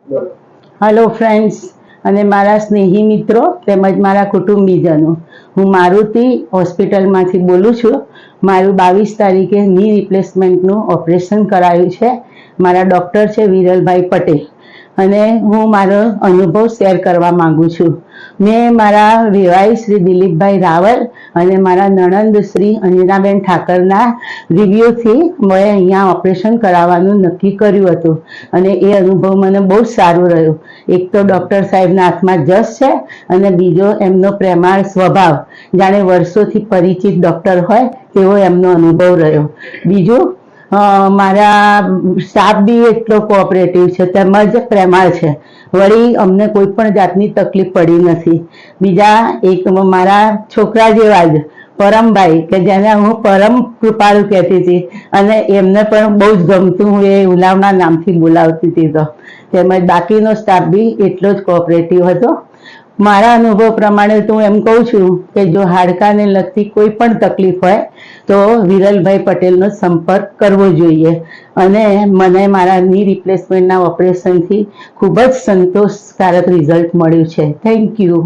Hello friends અને મારા સ્નેહી મિત્રો તેમજ મારા કુટુંબીજનો, હું મારુતિ હોસ્પિટલમાંથી બોલું છું. મારું 22 તારીખે ની રિપ્લેસમેન્ટનું ઓપરેશન કરાયું છે. મારા ડૉક્ટર છે વિરલભાઈ પટેલ અને હું મારો અનુભવ શેર કરવા માંગુ છું. મેં મારા વિવાહી શ્રી દિલીપભાઈ રાવલ અને મારા નણંદ શ્રી અંજનાબેન ઠાકરના રિવ્યૂથી મેં અહીંયા ઓપરેશન કરાવવાનું નક્કી કર્યું હતું અને એ અનુભવ મને બહુ સારો રહ્યો. એક તો ડૉક્ટર સાહેબના હાથમાં જશ છે અને બીજો એમનો પ્રેમાળ સ્વભાવ, જાણે વર્ષોથી પરિચિત ડૉક્ટર હોય તેવો એમનો અનુભવ રહ્યો. બીજું, મારા સ્ટાફ બી એટલો કોઓપરેટિવ છે તેમજ પ્રેમાળ છે. વળી અમને કોઈ પણ જાતની તકલીફ પડી નથી. બીજા એક મારા છોકરા જેવા જ પરમભાઈ, કે જેને હું પરમ કૃપાળુ કહેતી હતી અને એમને પણ બહુ જ ગમતું, હું એ ઉલાવના નામથી બોલાવતી હતી. તો તેમજ બાકીનો સ્ટાફ બી એટલો જ કોઓપરેટિવ હતો. મારા અનુભવ પ્રમાણે તો હું એમ કહું છું કે જો હાડકાને લગતી કોઈ પણ તકલીફ હોય તો વિરલભાઈ પટેલનો સંપર્ક કરવો જોઈએ. અને મને મારા ની રિપ્લેસમેન્ટના ઓપરેશનથી ખૂબ જ સંતોષકારક રિઝલ્ટ મળ્યું છે. Thank you.